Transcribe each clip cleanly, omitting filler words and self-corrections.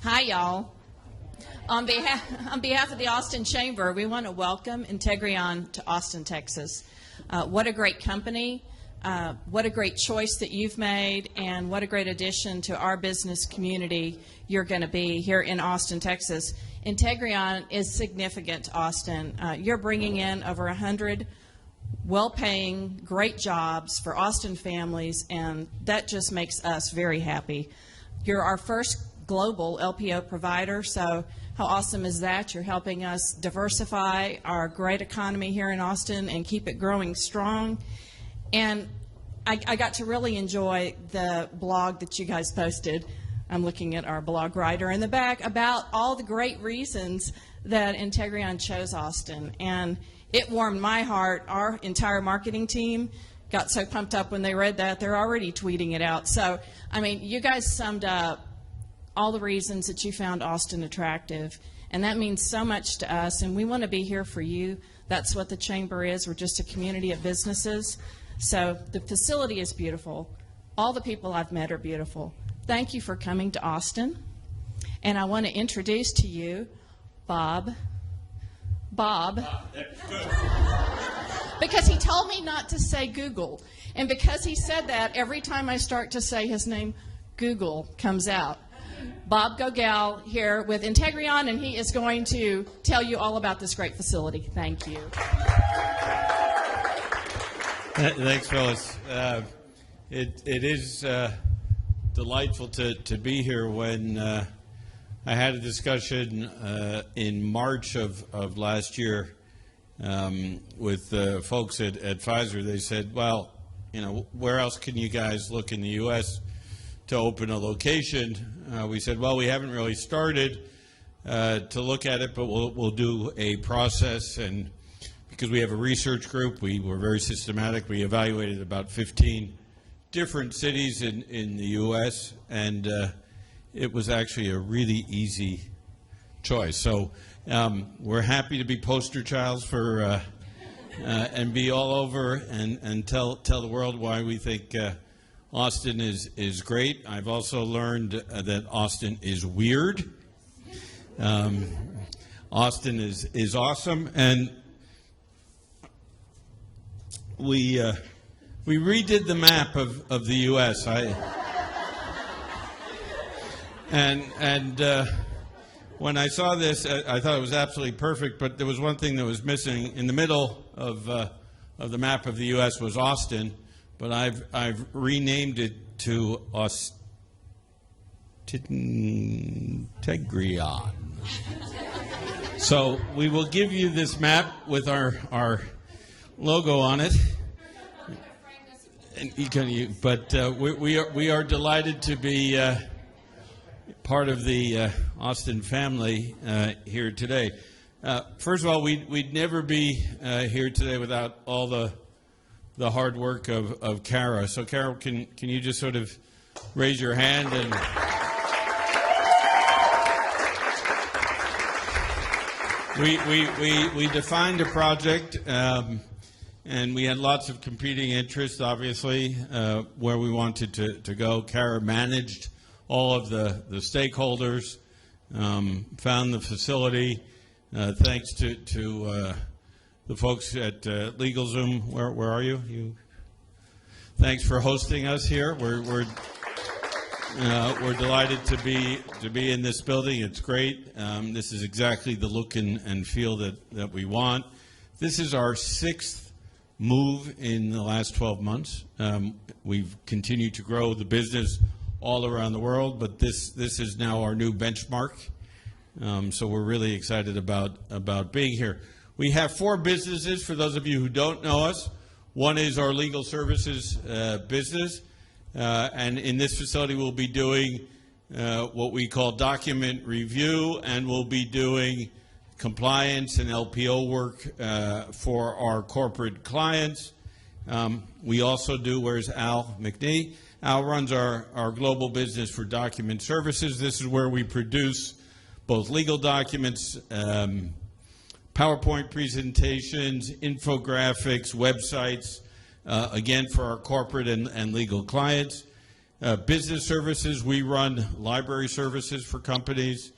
Hi, y'all. On behalf of the Austin Chamber, we want to welcome Integreon to Austin, Texas. What a great company. What a great choice that you've made, and what a great addition to our business community you're going to be here in Austin, Texas. Integreon is significant to Austin. You're bringing in over 100 well-paying, great jobs for Austin families, and that just makes us very happy. You're our first global LPO provider, so how awesome is that? You're helping us diversify our great economy here in Austin and keep it growing strong. And I got to really enjoy the blog that you guys posted. I'm looking at our blog writer in the back about all the great reasons that Integreon chose Austin. And it warmed my heart. Our entire marketing team got so pumped up when they read that, they're already tweeting it out. So, I mean, you guys summed up all the reasons that you found Austin attractive, and that means so much to us, and we want to be here for you. That's what the Chamber is. We're just a community of businesses. So the facility is beautiful. All the people I've met are beautiful. Thank you for coming to Austin, and I want to introduce to you Bob, because he told me not to say Google, and because he said that, every time I start to say his name, Google comes out. Bob Gogel here with Integreon, and he is going to tell you all about this great facility. Thank you. Thanks, Phyllis. It is delightful to be here. When I had a discussion in March of last year with folks at Pfizer, they said, well, you know, where else can you guys look in the U.S. to open a location? We said, well, we haven't really started to look at it, but we'll do a process. And because we have a research group, we were very systematic. We evaluated about 15 different cities in the U.S., and it was actually a really easy choice. So we're happy to be poster childs for and be all over and tell the world why we think Austin is great. I've also learned that Austin is weird. Austin is awesome, and we redid the map of the U.S. When I saw this, I thought it was absolutely perfect. But there was one thing that was missing in the middle of the map of the U.S. was Austin. But I've renamed it to Integreon. So we will give you this map with our logo on it. And we are delighted to be part of the Austin family here today. First of all, we'd never be here today without all the hard work of Kara. So Kara, can you just sort of raise your hand? And we defined a project, and we had lots of competing interests, obviously, where we wanted to go. Kara managed all of the stakeholders, found the facility, thanks to the folks at LegalZoom. Where are you? Thanks for hosting us here. We're delighted to be in this building. It's great. This is exactly the look and feel that we want. This is our 6th move in the last 12 months. We've continued to grow the business all around the world, but this is now our new benchmark. So we're really excited about being here. We have 4 businesses, for those of you who don't know us. One is our legal services business, and in this facility we'll be doing what we call document review, and we'll be doing compliance and LPO work for our corporate clients. We also do, where's Al McNee? Al runs our global business for document services. This is where we produce both legal documents, PowerPoint presentations, infographics, websites, again, for our corporate and legal clients. business services. We run library services for companies.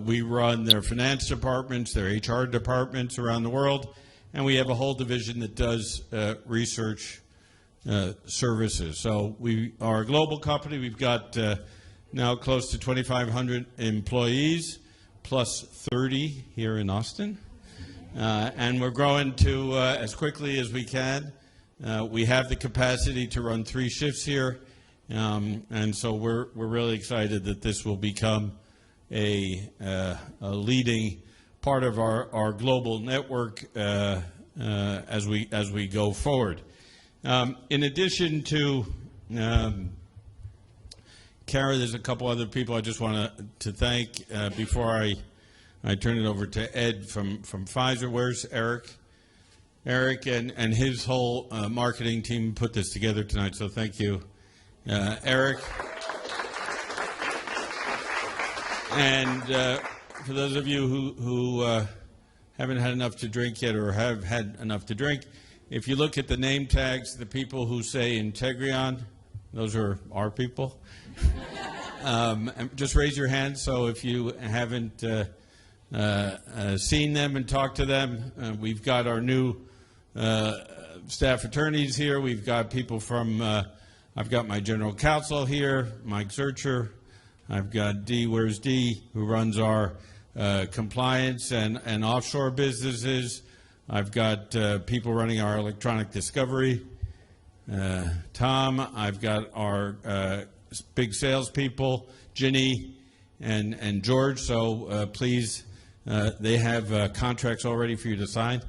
We run their finance departments, their HR departments around the world, and we have a whole division that does research services. So we are a global company. We've got now close to 2,500 employees, plus 30 here in Austin. And we're growing to as quickly as we can. We have the capacity to run 3 shifts here, and so we're really excited that this will become a leading part of our global network as we go forward. In addition to Kara, there's a couple other people I just want to thank before I turn it over to Ed from Pfizer. Where's Eric? Eric and his whole marketing team put this together tonight, so thank you, Eric. And for those of you who haven't had enough to drink yet or have had enough to drink, if you look at the name tags, the people who say Integreon, those are our people. Just raise your hand, so if you haven't seen them and talked to them, we've got our new staff attorneys here. We've got people from, I've got my general counsel here, Mike Zurcher. I've got Dee, where's Dee, who runs our compliance and offshore businesses. I've got people running our electronic discovery. Tom, I've got our big salespeople, Ginny and George. So please, they have contracts already for you to sign.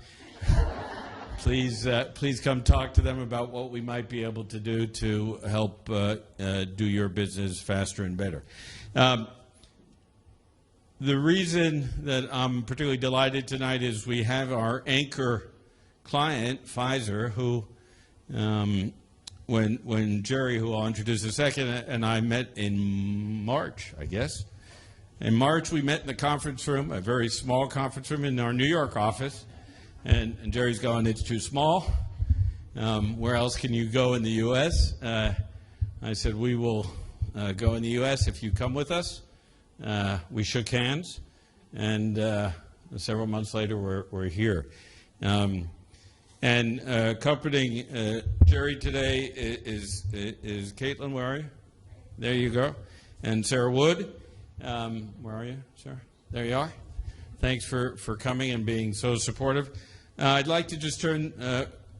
Please come talk to them about what we might be able to do to help do your business faster and better. The reason that I'm particularly delighted tonight is we have our anchor client, Pfizer, who, when Jerry, who I'll introduce in a second, and I met in March, I guess. In March, we met in the conference room, a very small conference room in our New York office. And Jerry's going, it's too small. Where else can you go in the U.S.? I said, we will go in the U.S. if you come with us. We shook hands, and several months later, we're here. And accompanying Jerry today is Caitlin. Where are you? There you go. And Sarah Wood. Where are you, Sarah? There you are. Thanks for coming and being so supportive. I'd like to just turn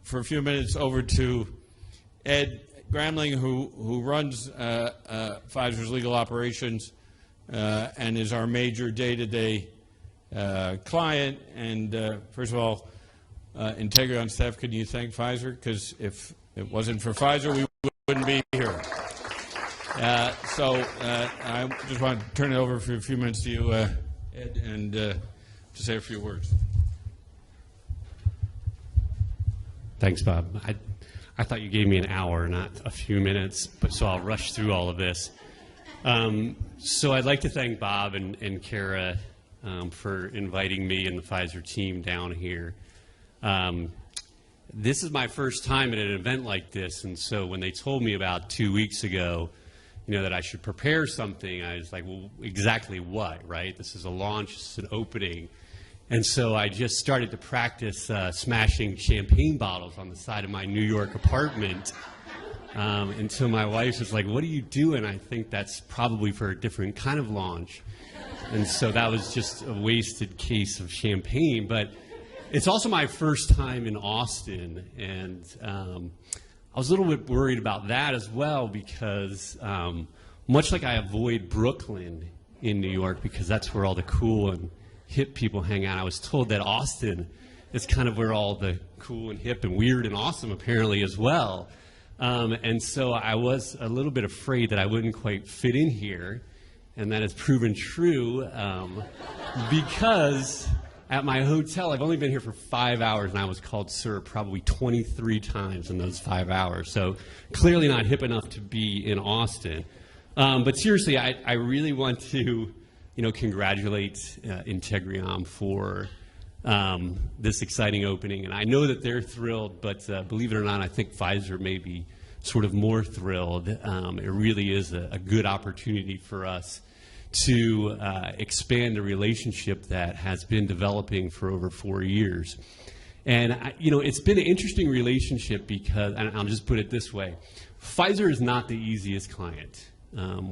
for a few minutes over to Ed Gramling, who runs Pfizer's legal operations and is our major day-to-day client. And first of all, Integreon staff, could you thank Pfizer? Because if it wasn't for Pfizer, we wouldn't be here. So I just want to turn it over for a few minutes to you, Ed, and to say a few words. Thanks, Bob. I thought you gave me an hour, not a few minutes, but so I'll rush through all of this. So I'd like to thank Bob and Kara for inviting me and the Pfizer team down here. This is my first time at an event like this, and so when they told me about 2 weeks ago, that I should prepare something, I was like, well, exactly what, right? This is a launch, this is an opening. And so I just started to practice smashing champagne bottles on the side of my New York apartment until my wife was like, what are you doing? I think that's probably for a different kind of launch. And so that was just a wasted case of champagne. But it's also my first time in Austin, and I was a little bit worried about that as well because much like I avoid Brooklyn in New York because that's where all the cool and hip people hang out, I was told that Austin is kind of where all the cool and hip and weird and awesome apparently as well. And so I was a little bit afraid that I wouldn't quite fit in here, and that has proven true because at my hotel, I've only been here for 5 hours, and I was called sir probably 23 times in those 5 hours. So clearly not hip enough to be in Austin. But seriously, I really want to, congratulate Integreon for this exciting opening. And I know that they're thrilled, but believe it or not, I think Pfizer may be sort of more thrilled. It really is a good opportunity for us to expand a relationship that has been developing for over 4 years. And, it's been an interesting relationship because, and I'll just put it this way, Pfizer is not the easiest client.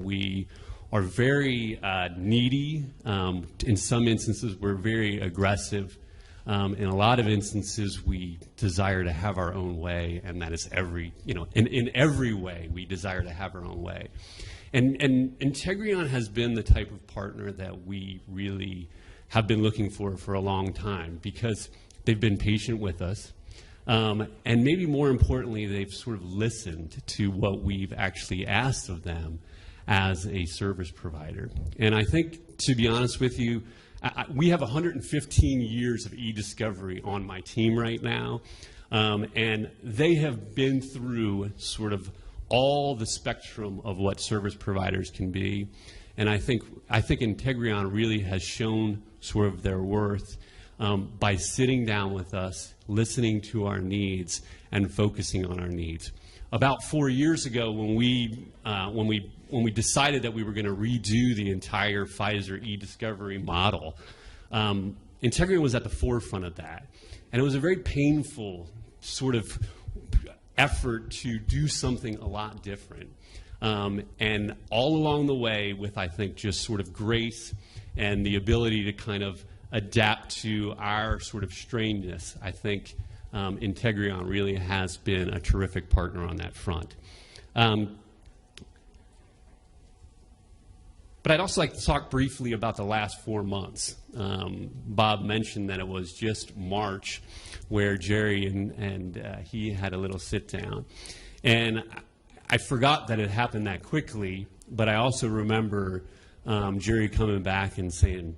We are very needy. In some instances, we're very aggressive. In a lot of instances, we desire to have our own way, and that is in every way, we desire to have our own way. And Integreon has been the type of partner that we really have been looking for a long time, because they've been patient with us. And maybe more importantly, they've sort of listened to what we've actually asked of them as a service provider. And I think, to be honest with you, we have 115 years of e-discovery on my team right now, and they have been through sort of all the spectrum of what service providers can be. And I think Integreon really has shown sort of their worth by sitting down with us, listening to our needs, and focusing on our needs. About 4 years ago, when we decided that we were going to redo the entire Pfizer e-discovery model, Integreon was at the forefront of that. And it was a very painful sort of effort to do something a lot different. And all along the way, with, I think, just sort of grace and the ability to kind of adapt to our sort of strainedness, I think Integreon really has been a terrific partner on that front. But I'd also like to talk briefly about the last 4 months. Bob mentioned that it was just March where Jerry and he had a little sit down. And I forgot that it happened that quickly, but I also remember Jerry coming back and saying,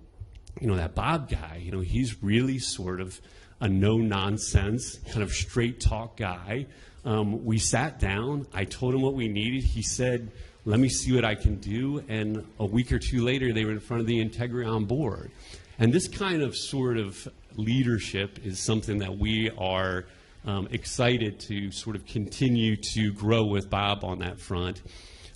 that Bob guy, he's really sort of a no-nonsense, kind of straight-talk guy. We sat down. I told him what we needed. He said, let me see what I can do. And a week or two later, they were in front of the Integreon board. And this kind of sort of leadership is something that we are excited to sort of continue to grow with Bob on that front.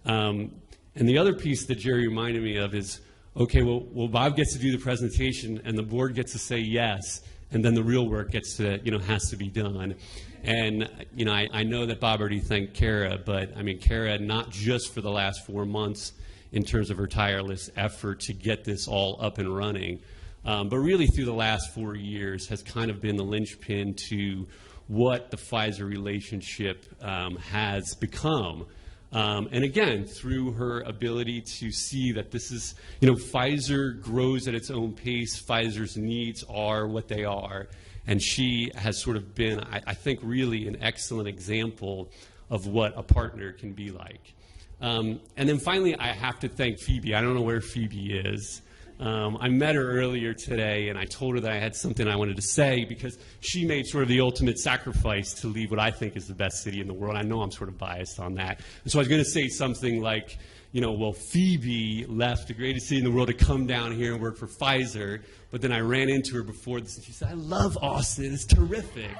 And the other piece that Jerry reminded me of is, okay, well, Bob gets to do the presentation, and the board gets to say yes, and then the real work gets to, has to be done. And, I know that Bob already thanked Kara, but, Kara, not just for the last 4 months in terms of her tireless effort to get this all up and running, but really through the last 4 years has kind of been the linchpin to what the Pfizer relationship has become. And again, through her ability to see that this is, Pfizer grows at its own pace. Pfizer's needs are what they are. And she has sort of been, I think, really an excellent example of what a partner can be like. And then finally, I have to thank Phoebe. I don't know where Phoebe is. I met her earlier today, and I told her that I had something I wanted to say because she made sort of the ultimate sacrifice to leave what I think is the best city in the world. I know I'm sort of biased on that. And so I was going to say something like, Phoebe left the greatest city in the world to come down here and work for Pfizer, but then I ran into her before this, and she said, I love Austin. It's terrific.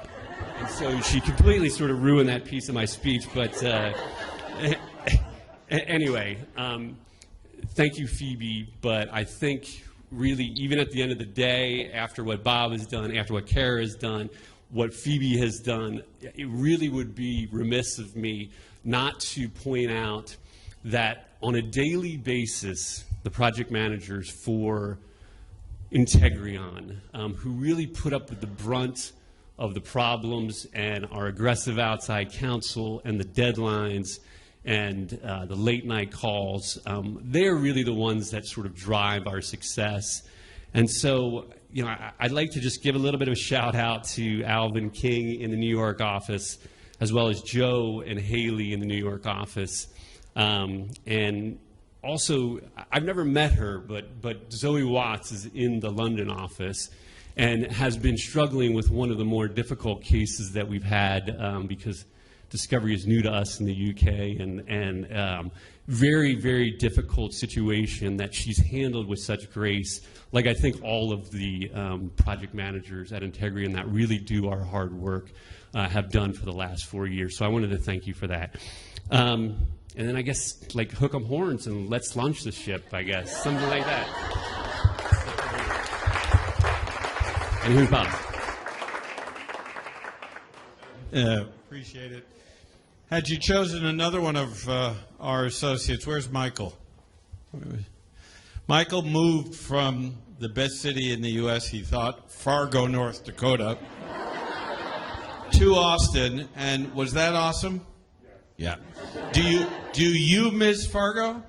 And so she completely sort of ruined that piece of my speech. But anyway, thank you, Phoebe, but I think really even at the end of the day, after what Bob has done, after what Kara has done, what Phoebe has done, it really would be remiss of me not to point out that on a daily basis, the project managers for Integreon, who really put up with the brunt of the problems and our aggressive outside counsel and the deadlines and the late night calls, they're really the ones that sort of drive our success. And so, I'd like to just give a little bit of a shout out to Alvin King in the New York office, as well as Joe and Haley in the New York office. And also, I've never met her, but Zoe Watts is in the London office and has been struggling with one of the more difficult cases that we've had because Discovery is new to us in the UK, and very, very difficult situation that she's handled with such grace, like I think all of the project managers at Integreon that really do our hard work have done for the last 4 years. So I wanted to thank you for that. And then I guess, like, hook 'em horns and let's launch the ship, I guess. Something like that. And here's Bob. Appreciate it. Had you chosen another one of our associates, where's Michael? Michael moved from the best city in the U.S., he thought, Fargo, North Dakota, to Austin. And was that awesome? Yeah. Do you miss Fargo?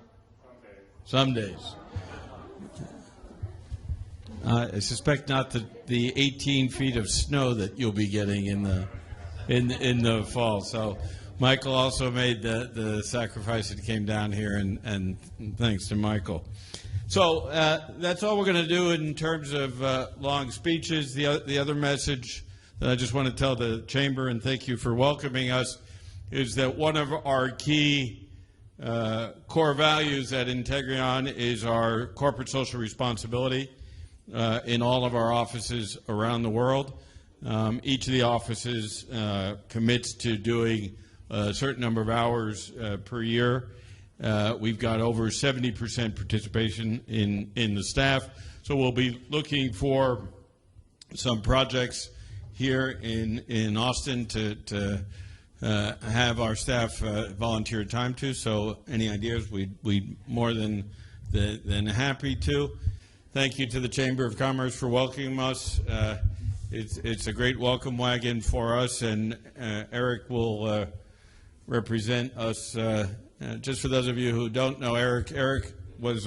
Some days. I suspect not the 18 feet of snow that you'll be getting in the fall. So Michael also made the sacrifice and came down here, and thanks to Michael. So that's all we're going to do in terms of long speeches. The other message that I just want to tell the Chamber, and thank you for welcoming us, is that one of our key core values at Integreon is our corporate social responsibility in all of our offices around the world. Each of the offices commits to doing a certain number of hours per year. We've got over 70% participation in the staff, so we'll be looking for some projects here in Austin to have our staff volunteer time to. So any ideas, we'd more than happy to. Thank you to the Chamber of Commerce for welcoming us. It's a great welcome wagon for us, and Eric will represent us. Just for those of you who don't know Eric was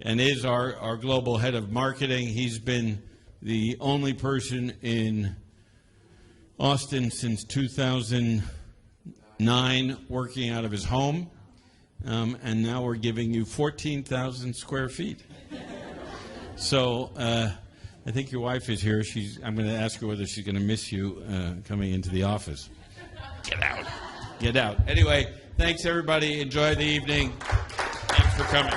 is our global head of marketing. He's been the only person in Austin since 2009 working out of his home, and now we're giving you 14,000 square feet. So I think your wife is here. I'm going to ask her whether she's going to miss you coming into the office. Get out. Get out. Anyway, thanks, everybody. Enjoy the evening. Thanks for coming.